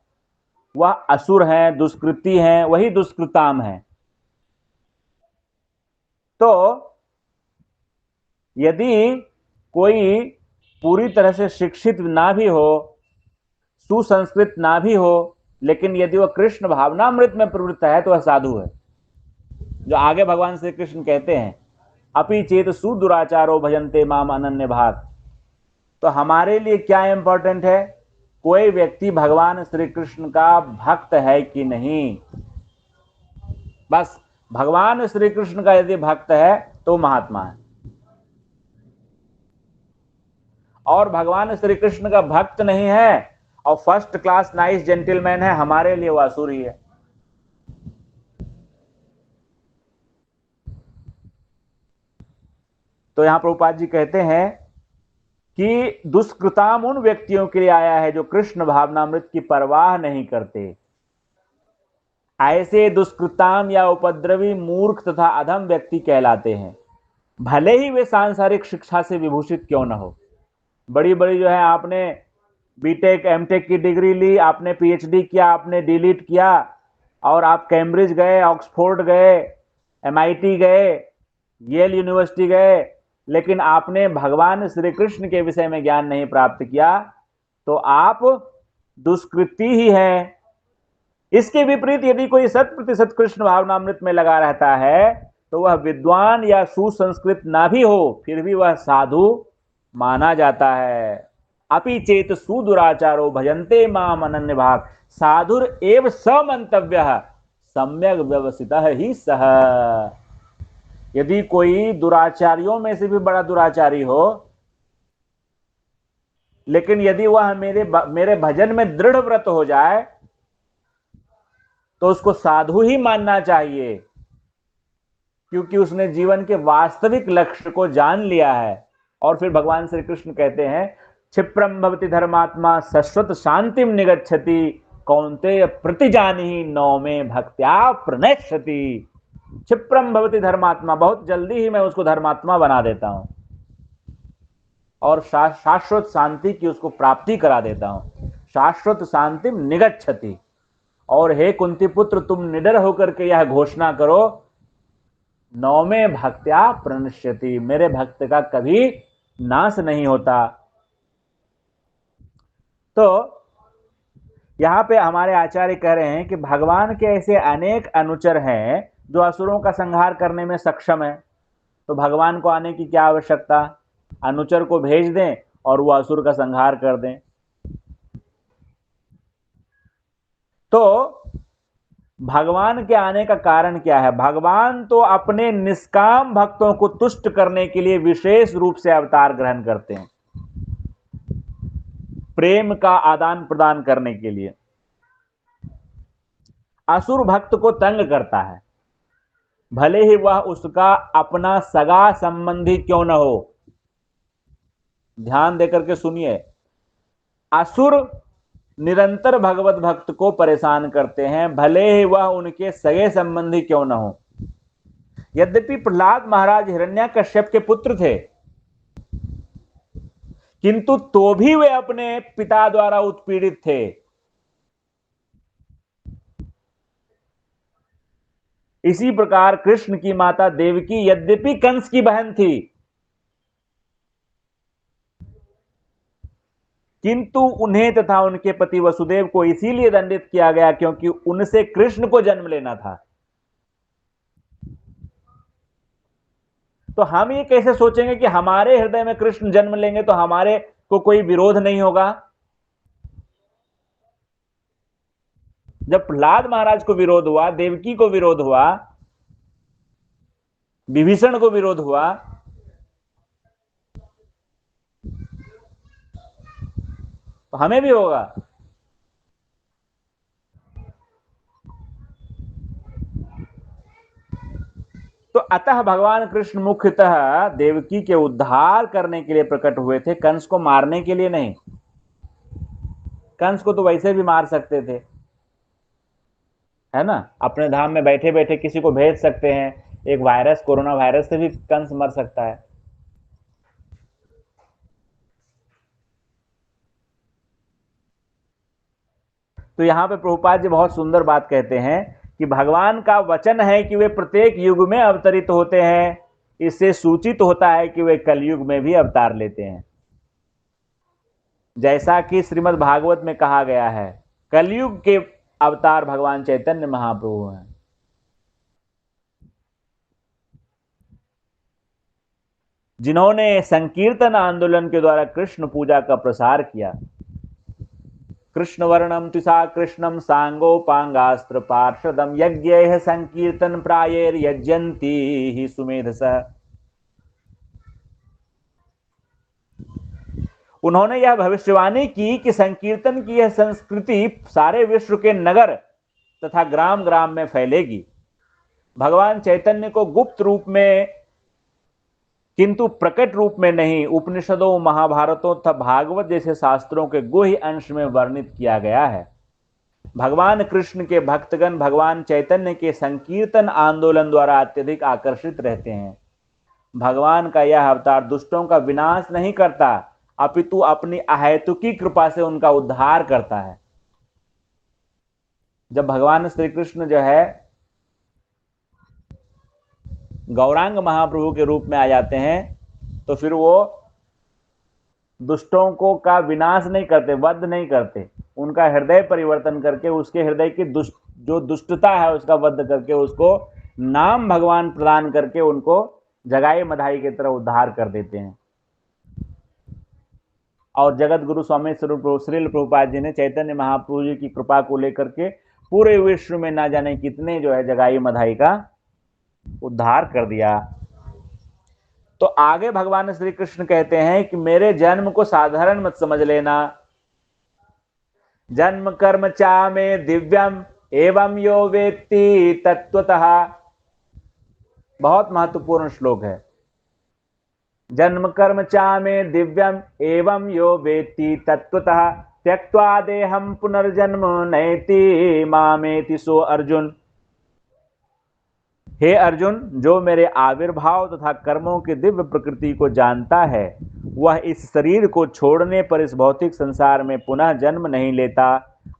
वह असुर हैं, दुष्कृति हैं, वही दुष्कृताम हैं। तो यदि कोई पूरी तरह से शिक्षित ना भी हो, सुसंस्कृत ना भी हो, लेकिन यदि वह कृष्ण भावनामृत में प्रवृत्त है तो वह साधु है। जो आगे भगवान श्री कृष्ण कहते हैं, अपि चेत सुदुराचारो भजन्ते माम अनन्य भाग। तो हमारे लिए क्या इंपॉर्टेंट है, कोई व्यक्ति भगवान श्री कृष्ण का भक्त है कि नहीं। बस भगवान श्री कृष्ण का यदि भक्त है तो महात्मा है, और भगवान श्री कृष्ण का भक्त नहीं है और फर्स्ट क्लास नाइस जेंटलमैन है, हमारे लिए वो असुर ही है। तो यहां प्रभुपाद जी कहते हैं कि दुष्कृताम उन व्यक्तियों के लिए आया है जो कृष्ण भावनामृत की परवाह नहीं करते। ऐसे दुष्कृताम या उपद्रवी मूर्ख तथा अधम व्यक्ति कहलाते हैं, भले ही वे सांसारिक शिक्षा से विभूषित क्यों न हो। बड़ी बड़ी जो है, आपने बीटेक एमटेक की डिग्री ली, आपने पीएचडी किया, आपने डीलिट किया, और आप कैम्ब्रिज गए, ऑक्सफोर्ड गए, एमआईटी गए, येल यूनिवर्सिटी गए, लेकिन आपने भगवान श्री कृष्ण के विषय में ज्ञान नहीं प्राप्त किया, तो आप दुष्कृति ही हैं। इसके विपरीत यदि कोई 100% कृष्ण भावनामृत में लगा रहता है तो वह विद्वान या सुसंस्कृत ना भी हो, फिर भी वह साधु माना जाता है। अपि चेत सुदुराचारो भजन्ते माम अनन्य भाग, साधुर एव समंतव्य सम्यक व्यवस्थित ही सह। यदि कोई दुराचारियों में से भी बड़ा दुराचारी हो, लेकिन यदि वह मेरे भजन में दृढ़ व्रत हो जाए तो उसको साधु ही मानना चाहिए, क्योंकि उसने जीवन के वास्तविक लक्ष्य को जान लिया है। और फिर भगवान श्री कृष्ण कहते हैं, क्षिप्रम भवति धर्मात्मा शाश्वत शांतिम निगच्छति कौन्तेय प्रतिजानिहि नौमे भक्त्या प्रणश्यति। क्षिप्रम भवति धर्मात्मा, बहुत जल्दी ही मैं उसको धर्मात्मा बना देता हूं और शाश्वत शांति की उसको प्राप्ति करा देता हूं। शाश्वत शांतिम निगच्छति। और हे कुंती पुत्र, तुम निडर होकर के यह घोषणा करो, नौमे भक्त्या प्रणश्यति, मेरे भक्त का कभी नाश नहीं होता। तो यहां पे हमारे आचार्य कह रहे हैं कि भगवान के ऐसे अनेक अनुचर हैं जो असुरों का संहार करने में सक्षम है, तो भगवान को आने की क्या आवश्यकता, अनुचर को भेज दें और वो असुर का संहार कर दें। तो भगवान के आने का कारण क्या है, भगवान तो अपने निष्काम भक्तों को तुष्ट करने के लिए विशेष रूप से अवतार ग्रहण करते हैं, प्रेम का आदान प्रदान करने के लिए। असुर भक्त को तंग करता है, भले ही वह उसका अपना सगा संबंधी क्यों न हो। ध्यान देकर के सुनिए, असुर निरंतर भगवत भक्त को परेशान करते हैं, भले ही वह उनके सगे संबंधी क्यों न हो। यद्यपि प्रहलाद महाराज हिरण्याकश्यप के पुत्र थे, किंतु तो भी वे अपने पिता द्वारा उत्पीड़ित थे। इसी प्रकार कृष्ण की माता देवकी यद्यपि कंस की बहन थी, किंतु उन्हें तथा उनके पति वसुदेव को इसीलिए दंडित किया गया क्योंकि उनसे कृष्ण को जन्म लेना था। तो हम ये कैसे सोचेंगे कि हमारे हृदय में कृष्ण जन्म लेंगे तो हमारे को कोई विरोध नहीं होगा। जब प्रहलाद महाराज को विरोध हुआ, देवकी को विरोध हुआ, विभीषण को विरोध हुआ, तो हमें भी होगा। अतः भगवान कृष्ण मुख्यतः देवकी के उद्धार करने के लिए प्रकट हुए थे, कंस को मारने के लिए नहीं। कंस को तो वैसे भी मार सकते थे, है ना, अपने धाम में बैठे बैठे किसी को भेज सकते हैं। एक वायरस, कोरोना वायरस से भी कंस मर सकता है। तो यहां पे प्रभुपाद जी बहुत सुंदर बात कहते हैं कि भगवान का वचन है कि वे प्रत्येक युग में अवतरित होते हैं, इससे सूचित होता है कि वे कलयुग में भी अवतार लेते हैं। जैसा कि श्रीमद् भागवत में कहा गया है, कलयुग के अवतार भगवान चैतन्य महाप्रभु हैं। जिन्होंने संकीर्तन आंदोलन के द्वारा कृष्ण पूजा का प्रसार किया। कृष्ण वर्णम तुषा कृष्णम सांगोपांगास्त्र पार्षदम यज्ञ संकीर्तन प्रायर यज्ञंती ही सुमेधसः। उन्होंने यह भविष्यवाणी की कि संकीर्तन की यह संस्कृति सारे विश्व के नगर तथा ग्राम ग्राम में फैलेगी। भगवान चैतन्य को गुप्त रूप में किंतु प्रकट रूप में नहीं, उपनिषदों, महाभारतों तथा भागवत जैसे शास्त्रों के गुह्य अंश में वर्णित किया गया है। भगवान कृष्ण के भक्तगण भगवान चैतन्य के संकीर्तन आंदोलन द्वारा अत्यधिक आकर्षित रहते हैं। भगवान का यह अवतार दुष्टों का विनाश नहीं करता, अपितु अपनी अहेतुकी कृपा से उनका उद्धार करता है। जब भगवान श्री कृष्ण जो है गौरांग महाप्रभु के रूप में आ जाते हैं, तो फिर वो दुष्टों को का विनाश नहीं करते, वध नहीं करते, उनका हृदय परिवर्तन करके उसके हृदय की जो दुष्टता है उसका वध करके उसको नाम भगवान प्रदान करके उनको जगाई मधाई की तरह उद्धार कर देते हैं। और जगत गुरु स्वामी श्रील प्रभुपाद जी ने चैतन्य महाप्रभु जी की कृपा को लेकर के पूरे विश्व में ना जाने कितने जो है जगाई मधाई का उद्धार कर दिया। तो आगे भगवान श्री कृष्ण कहते हैं कि मेरे जन्म को साधारण मत समझ लेना। जन्म कर्म चा में दिव्यम एवं यो वेत्ति तत्वतः। बहुत महत्वपूर्ण श्लोक है। जन्म कर्म चा में दिव्यम एवं यो वेत्ति तत्वतः त्यक्त्वा देहम पुनर्जन्म नैति मामेति सो अर्जुन। हे अर्जुन, जो मेरे आविर्भाव तथा कर्मों की दिव्य प्रकृति को जानता है, वह इस शरीर को छोड़ने पर इस भौतिक संसार में पुनः जन्म नहीं लेता,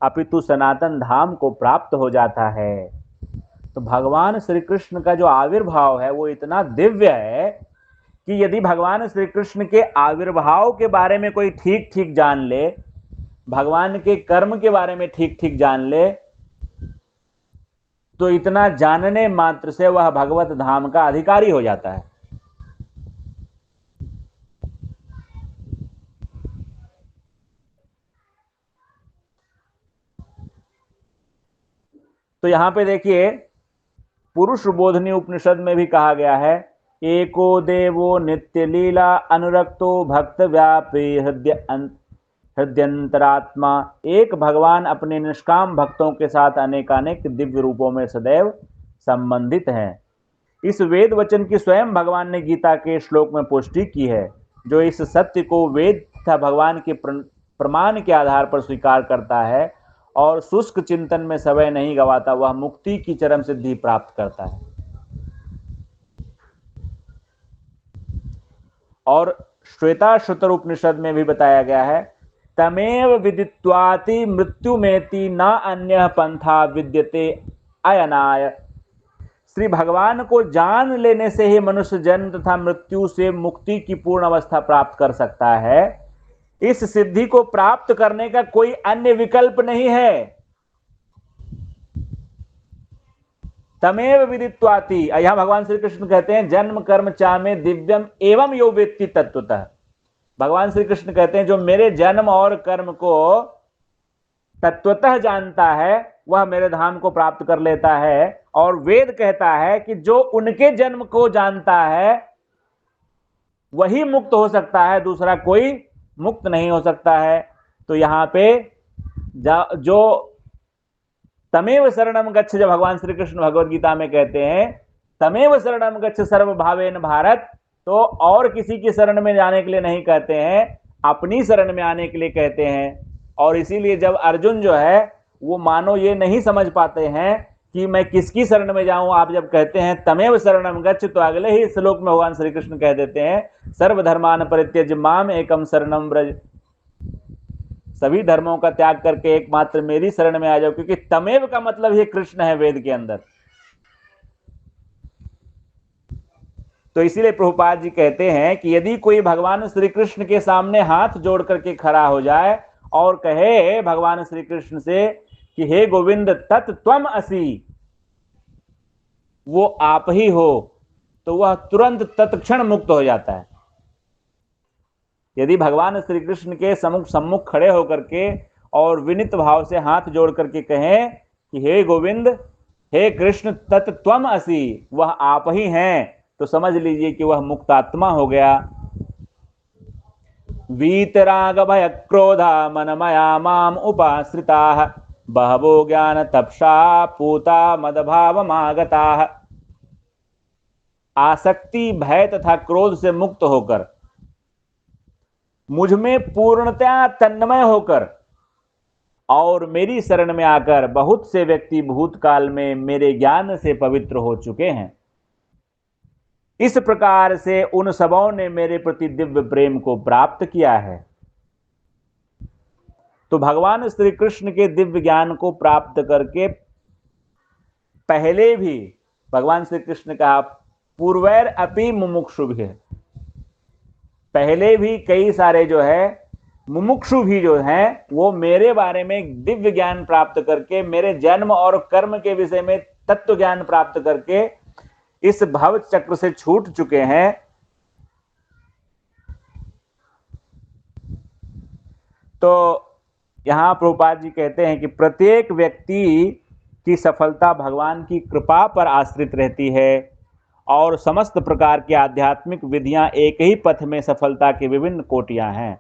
अपितु सनातन धाम को प्राप्त हो जाता है। तो भगवान श्री कृष्ण का जो आविर्भाव है वो इतना दिव्य है कि यदि भगवान श्री कृष्ण के आविर्भाव के बारे में कोई ठीक ठीक जान ले, भगवान के कर्म के बारे में ठीक ठीक जान ले, तो इतना जानने मात्र से वह भगवत धाम का अधिकारी हो जाता है। तो यहां पे देखिए, पुरुष बोधनी उपनिषद में भी कहा गया है, एको देवो नित्य लीला अनुरक्तो भक्त व्यापी हृदयंतरात्मा। एक भगवान अपने निष्काम भक्तों के साथ अनेकानेक दिव्य रूपों में सदैव संबंधित हैं। इस वेद वचन की स्वयं भगवान ने गीता के श्लोक में पुष्टि की है। जो इस सत्य को वेद तथा भगवान के प्रमाण के आधार पर स्वीकार करता है और शुष्क चिंतन में समय नहीं गवाता, वह मुक्ति की चरम सिद्धि प्राप्त करता है। और श्वेताश्वतर उपनिषद में भी बताया गया है, तमेव विदित्वाति मृत्युमेति न अन्य पंथा विद्यते अयनाय। श्री भगवान को जान लेने से ही मनुष्य जन्म तथा मृत्यु से मुक्ति की पूर्ण अवस्था प्राप्त कर सकता है। इस सिद्धि को प्राप्त करने का कोई अन्य विकल्प नहीं है। तमेव विदित्वाति, यहां भगवान श्री कृष्ण कहते हैं जन्म कर्म चा में दिव्यम एवं यो वेत्ति तत्वतः। भगवान श्री कृष्ण कहते हैं जो मेरे जन्म और कर्म को तत्वतः जानता है वह मेरे धाम को प्राप्त कर लेता है। और वेद कहता है कि जो उनके जन्म को जानता है वही मुक्त हो सकता है, दूसरा कोई मुक्त नहीं हो सकता है। तो यहां पे जो तमेव शरणम गच्छ, जब भगवान श्री कृष्ण भगवद गीता में कहते हैं तमेव शरणम गच्छ सर्वभावेन भारत, तो और किसी की शरण में जाने के लिए नहीं कहते हैं, अपनी शरण में आने के लिए कहते हैं। और इसीलिए जब अर्जुन जो है वो मानो ये नहीं समझ पाते हैं कि मैं किसकी शरण में जाऊं, आप जब कहते हैं तमेव शरणम गच्छ, तो अगले ही श्लोक में भगवान श्री कृष्ण कह देते हैं सर्वधर्मान परित्यज्य माम एकम शरणम व्रज, सभी धर्मों का त्याग करके एकमात्र मेरी शरण में आ जाओ, क्योंकि तमेव का मतलब ही कृष्ण है वेद के अंदर। तो इसीलिए प्रभुपाद जी कहते हैं कि यदि कोई भगवान श्री कृष्ण के सामने हाथ जोड़ करके खड़ा हो जाए और कहे भगवान श्री कृष्ण से कि हे गोविंद तत् त्वम असि, वो आप ही हो, तो वह तुरंत तत्क्षण मुक्त हो जाता है। यदि भगवान श्री कृष्ण के सम्मुख खड़े होकर के और विनित भाव से हाथ जोड़ करके कहें कि हे गोविंद, हे कृष्ण तत् त्वम असि, वह आप ही हैं, तो समझ लीजिए कि वह मुक्तात्मा हो गया। वीतराग भय क्रोधा मनमया माम उपाश्रिता, बहवो ज्ञान तपसा पूता मदभावमागता। आसक्ति भय तथा क्रोध से मुक्त होकर मुझ में पूर्णतया तन्मय होकर और मेरी शरण में आकर बहुत से व्यक्ति भूतकाल में मेरे ज्ञान से पवित्र हो चुके हैं। इस प्रकार से उन सबों ने मेरे प्रति दिव्य प्रेम को प्राप्त किया है। तो भगवान श्री कृष्ण के दिव्य ज्ञान को प्राप्त करके पहले भी भगवान श्री कृष्ण कहा पूर्वैर अपि मुमुक्षु भी, पहले भी कई सारे जो है मुमुक्षु भी जो हैं वो मेरे बारे में दिव्य ज्ञान प्राप्त करके, मेरे जन्म और कर्म के विषय में तत्व ज्ञान प्राप्त करके इस भव चक्र से छूट चुके हैं। तो यहां प्रभुपाद जी कहते हैं कि प्रत्येक व्यक्ति की सफलता भगवान की कृपा पर आश्रित रहती है और समस्त प्रकार की आध्यात्मिक विधियां एक ही पथ में सफलता की विभिन्न कोटियां हैं।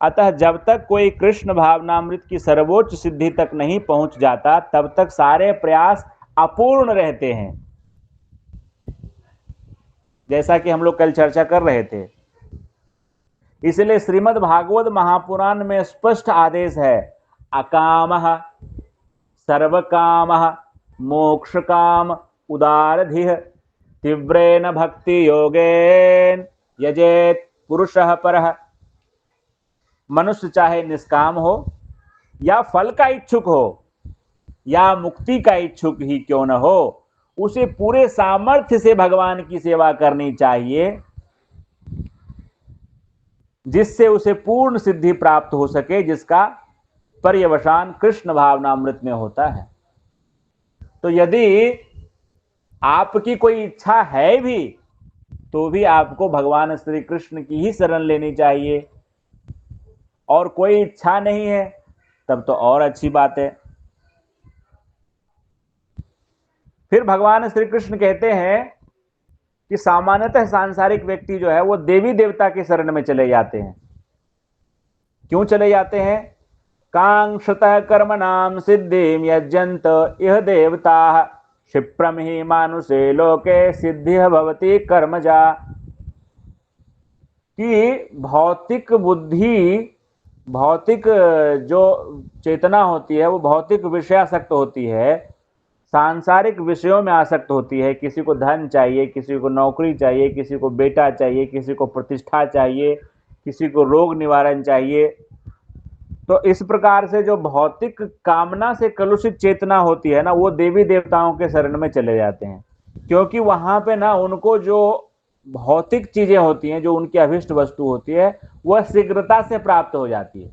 अतः जब तक कोई कृष्ण भावनामृत की सर्वोच्च सिद्धि तक नहीं पहुंच जाता तब तक सारे प्रयास अपूर्ण रहते हैं। जैसा कि हम लोग कल चर्चा कर रहे थे, इसलिए श्रीमद् भागवत महापुराण में स्पष्ट आदेश है अकामः सर्वकामः मोक्षकाम उदारधिः तीव्रेण भक्ति योगेन यजेत पुरुषः परः। मनुष्य चाहे निष्काम हो या फल का इच्छुक हो या मुक्ति का इच्छुक ही क्यों न हो, उसे पूरे सामर्थ्य से भगवान की सेवा करनी चाहिए, जिससे उसे पूर्ण सिद्धि प्राप्त हो सके, जिसका पर्यवसान कृष्ण भावनामृत में होता है। तो यदि आपकी कोई इच्छा है भी तो भी आपको भगवान श्री कृष्ण की ही शरण लेनी चाहिए, और कोई इच्छा नहीं है तब तो और अच्छी बात है। फिर भगवान श्री कृष्ण कहते हैं कि सामान्यतः सांसारिक व्यक्ति जो है वो देवी देवता के शरण में चले जाते हैं। क्यों चले जाते हैं? कांक्षतः कर्मणाम सिद्धिम यजंत इह देवता क्षिप्रम ही मानुषे लोके सिद्धि भवति कर्मजा। कि भौतिक बुद्धि, भौतिक जो चेतना होती है वो भौतिक विषयासक्त होती है, सांसारिक विषयों में आसक्त होती है। किसी को धन चाहिए, किसी को नौकरी चाहिए, किसी को बेटा चाहिए, किसी को प्रतिष्ठा चाहिए, किसी को रोग निवारण चाहिए। तो इस प्रकार से जो भौतिक कामना से कलुषित चेतना होती है ना, वो देवी देवताओं के शरण में चले जाते हैं, क्योंकि वहां पे ना उनको जो भौतिक चीजें होती हैं, जो उनकी अभिष्ट वस्तु होती है, वह शीघ्रता से प्राप्त हो जाती है।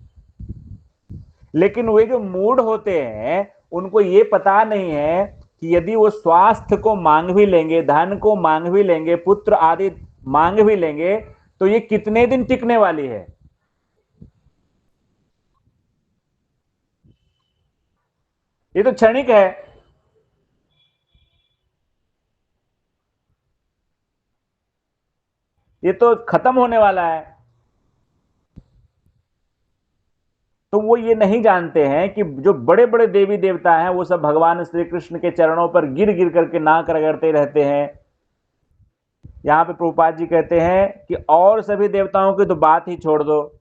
लेकिन वे जो मूढ़ होते हैं उनको ये पता नहीं है कि यदि वो स्वास्थ्य को मांग भी लेंगे, धन को मांग भी लेंगे, पुत्र आदि मांग भी लेंगे, तो ये कितने दिन टिकने वाली है। ये तो क्षणिक है। ये तो खत्म होने वाला है। तो वो ये नहीं जानते हैं कि जो बड़े बड़े देवी देवता हैं वो सब भगवान श्री कृष्ण के चरणों पर गिर गिर करके नाक रगड़ते रहते हैं, यहाँ पे प्रभुपाद जी कहते हैं कि और सभी देवताओं की तो बात ही छोड़ दो,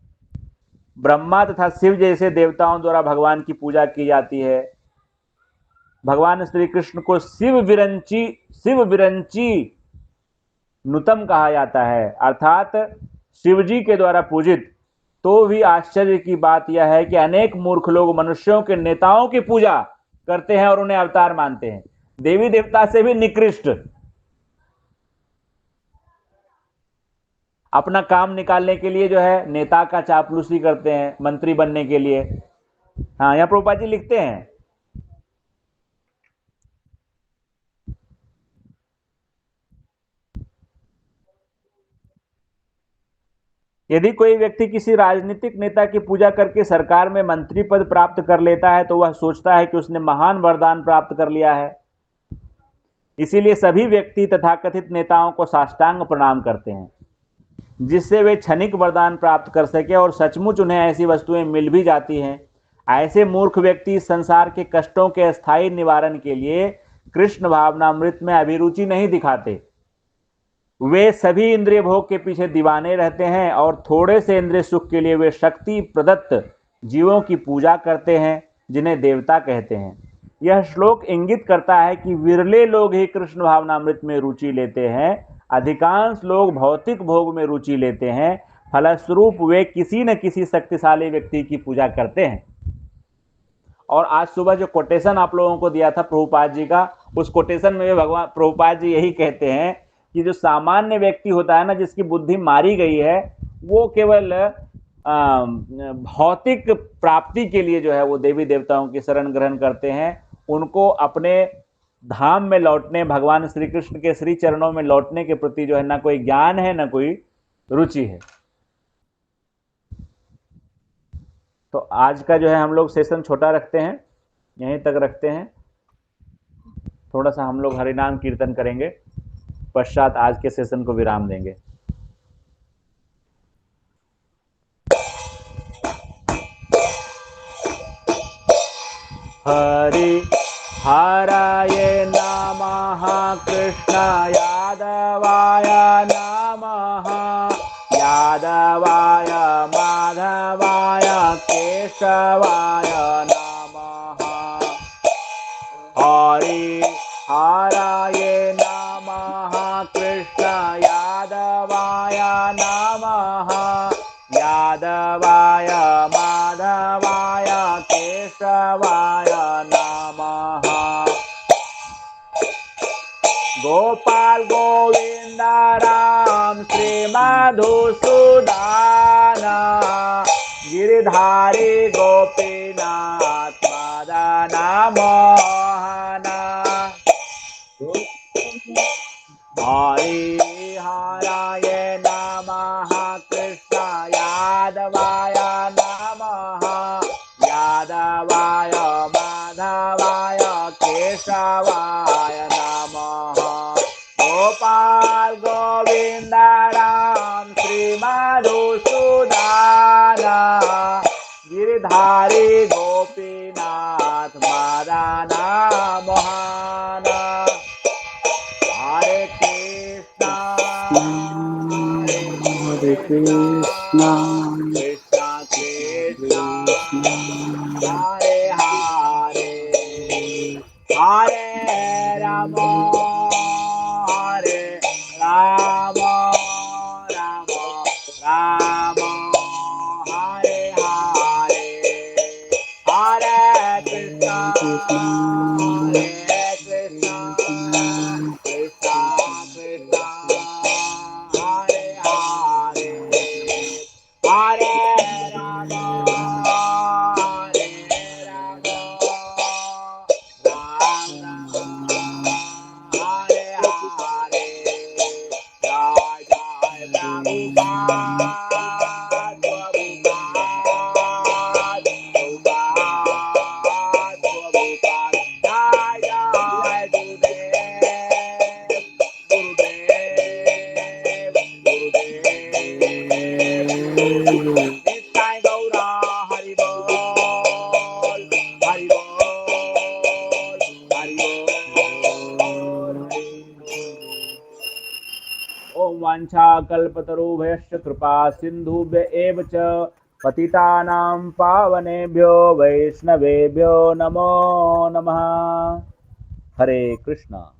ब्रह्मा तथा शिव जैसे देवताओं द्वारा भगवान की पूजा की जाती है। भगवान श्री कृष्ण को शिव विरंची नुतम कहा जाता है, अर्थात शिव जी के द्वारा पूजित। तो भी आश्चर्य की बात यह है कि अनेक मूर्ख लोग मनुष्यों के नेताओं की पूजा करते हैं और उन्हें अवतार मानते हैं, देवी देवता से भी निकृष्ट। अपना काम निकालने के लिए जो है नेता का चापलूसी करते हैं, मंत्री बनने के लिए। हाँ, यहाँ प्रभुपाद जी लिखते हैं, यदि कोई व्यक्ति किसी राजनीतिक नेता की पूजा करके सरकार में मंत्री पद प्राप्त कर लेता है तो वह सोचता है कि उसने महान वरदान प्राप्त कर लिया है। इसीलिए सभी व्यक्ति तथाकथित नेताओं को साष्टांग प्रणाम करते हैं, जिससे वे क्षणिक वरदान प्राप्त कर सके, और सचमुच उन्हें ऐसी वस्तुएं मिल भी जाती हैं। ऐसे मूर्ख व्यक्ति संसार के कष्टों के अस्थायी निवारण के लिए कृष्ण भावनामृत में अभिरुचि नहीं दिखाते। वे सभी इंद्रिय भोग के पीछे दीवाने रहते हैं और थोड़े से इंद्रिय सुख के लिए वे शक्ति प्रदत्त जीवों की पूजा करते हैं, जिन्हें देवता कहते हैं। यह श्लोक इंगित करता है कि विरले लोग ही कृष्ण भावनामृत में रुचि लेते हैं, अधिकांश लोग भौतिक भोग में रुचि लेते हैं। फलस्वरूप वे किसी न किसी शक्तिशाली व्यक्ति की पूजा करते हैं। और आज सुबह जो कोटेशन आप लोगों को दिया था प्रभुपाद जी का, उस कोटेशन में भगवान प्रभुपाद जी यही कहते हैं कि जो सामान्य व्यक्ति होता है ना, जिसकी बुद्धि मारी गई है, वो केवल भौतिक प्राप्ति के लिए जो है वो देवी देवताओं की शरण ग्रहण करते हैं। उनको अपने धाम में लौटने, भगवान श्री कृष्ण के श्री चरणों में लौटने के प्रति जो है ना कोई ज्ञान है, ना कोई रुचि है। तो आज का जो है हम लोग सेशन छोटा रखते हैं, यहीं तक रखते हैं। थोड़ा सा हम लोग हरिनाम कीर्तन करेंगे, पश्चात आज के सेशन को विराम देंगे। हरि हराय नमः, कृष्णाय यादवाय नमः, यादवाय माधवाय केशवाय नमः। हरि हराय नमः, कृष्णाय यादवाय नमः, यादवाय माधवाय केशवाय नमः। गोपाल गोविंद राम श्री मधुसूदन, गिरधारी गोपीनाथ मदन मोहन। हरि हराय नमः, कृष्णाय यादवाय नमः, यादवाय माधवाय केशवाय नमः। गोपाल गोविंद राम श्री मधुसूदन, गिरधारी गोपीनाथ मदन मोहन। हरे कृष्णा हरे कृष्णा कृष्णा कृष्णा हरे हरे, हरे राम हरे राम, राम राम हरे हरे। हरे कृष्णा हरे कृष्णा, कृष्णा कृष्णा हरे हरे, हरे राम हरे वाञ्छाकल्पतरुभ्यश्च कृपा सिन्धुभ्य एव च पतितानां पावनेभ्यो वैष्णवेभ्यो नमो नमः। हरे कृष्णा।